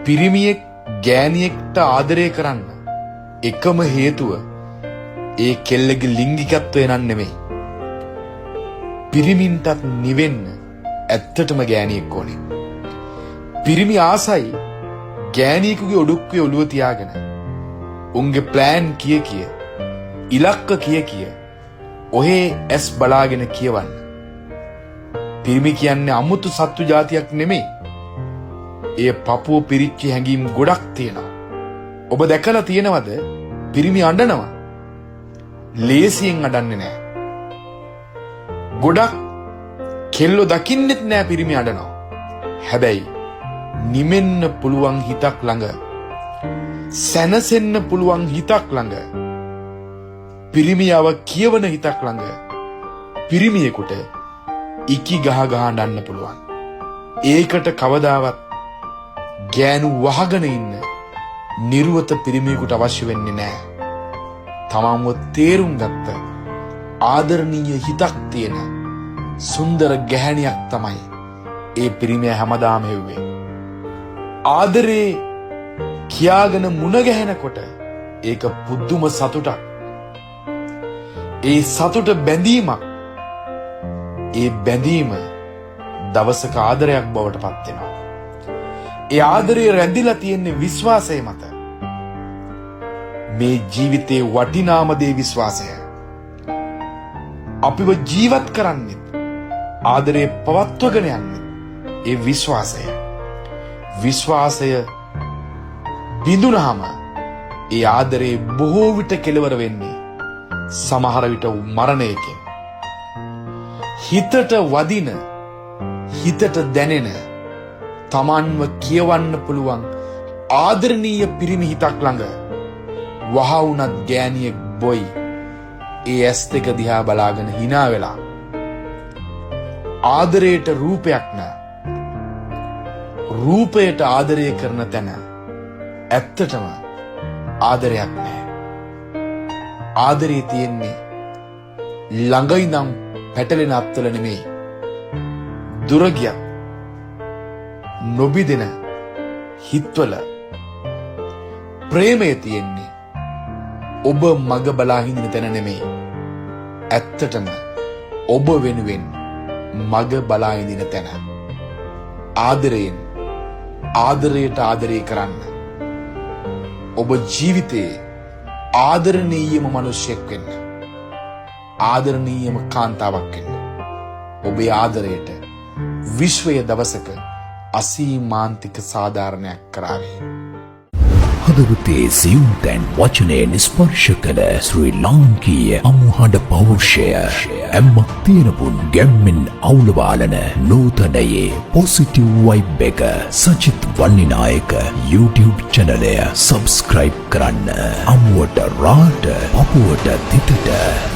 පිරිමියෙක් ගෑණියෙක්ට ආදරය කරන්න එකම හේතුව ඒ කෙල්ලගේ ලිංගිකත්වය නන් නෙමෙයි. පිරිමින්ටත් නිවෙන්න ඇත්තටම ගෑණියෙක් ඕනේ. පිරිමි ආසයි ගෑණියෙකුගේ ඔඩුක්කේ ඔළුව තියාගෙන උන්ගේ ප්ලෑන් කිය ඉලක්ක කිය ඔහේ ඇස් බලාගෙන කියවන්න. පිරිමි කියන්නේ අමුතු සත්තු జాතියක් නෙමෙයි. ඒ පපුව පිරිච්ච හැඟීම් ගොඩක් තියෙනවා. ඔබ දැකලා තියෙනවද? පිරිමි අඬනවා. ලේසියෙන් අඬන්නේ නැහැ. ගොඩක් කෙල්ලෝ දකින්නෙත් නැහැ පිරිමි අඬනවා. හැබැයි නිමෙන්න පුළුවන් හිතක් ළඟ, සැනසෙන්න පුළුවන් හිතක් ළඟ, පිරිමියව කියවන හිතක් ළඟ පිරිමියෙකුට ඉකි ගහ අඬන්න පුළුවන්. ඒකට කවදාවත් ගෑනු වහගෙන ඉන්න නිර්වත පිරිමියෙකුට අවශ්‍ය වෙන්නේ නැහැ. තමන්ව තේරුම් ගත්ත ආදරණීය හිතක් තියෙන සුන්දර ගැහණියක් තමයි ඒ පිරිමිය හැමදාම හෙව්වේ. ආදරේ කියාගෙන මුණ ගැහෙනකොට ඒක පුදුම සතුටක්. ඒ සතුට බැඳීමක්. ඒ බැඳීම දවසක ආදරයක් බවට පත් වෙනවා. ඒ ආදරය රැඳිලා තියෙන්නේ විශ්වාසය මත. මේ ජීවිතේ වටිනාම දේ විශ්වාසය. අපිව ජීවත් කරන්නේ ආදරේ පවත්වගෙන යන්නේ ඒ විශ්වාසය. විශ්වාසය බිඳුනහම ඒ ආදරේ බොහෝ විට කෙලවර වෙන්නේ සමහර විට මරණයකින්. හිතට වදින, හිතට දැනෙන, තමන්ව කියවන්න පුළුවන් ආදරණීය පිරිමි හිතක් ළඟ වහවුනත් ගෑණියෙක් බොයි ඒ ඇස් දෙක දිහා බලාගෙන hina වෙලා. ආදරයට රූපයක් නෑ. රූපයට ආදරය කරන තැන ඇත්තටම ආදරයක් නෑ. ආදරේ තියෙන්නේ ළඟ ඉඳන් පැටලෙන අත්වල නෙමෙයි. දුර ගියත් නොබිදෙන හිත්වල. ප්‍රේමය තියෙන්නේ ඔබ මග බලා හිඳින තැන නෙමෙයි. ඇත්තටම ඔබ වෙනුවෙන් මග බලා හිඳින තැන. ආදරයෙන් ආදරයට ආදරය කරන්න. ඔබ ජීවිතයේ ආදරණීයම මිනිසෙක් වෙන්න. ආදරණීයම කාන්තාවක් වෙන්න. ඔබේ ආදරයට විශ්වය දවසක අසීමාන්තික සාධාරණයක් කරාවේ. හදවතේ සියුම් තැන් වචනයෙන් ස්පර්ශ කළ ශ්‍රී ලාංකීය අමුහඬ පෞරුෂය ඇම්මක් තියෙනපුන් ගැම්මෙන් අවුලවාලන නූතනයේ පොසිටිව් වයිබ් එක සචිත් වන්නිනායක YouTube චැනලය සබ්ස්ක්‍රයිබ් කරන්න. අමුවට රාට පපුවට තිතට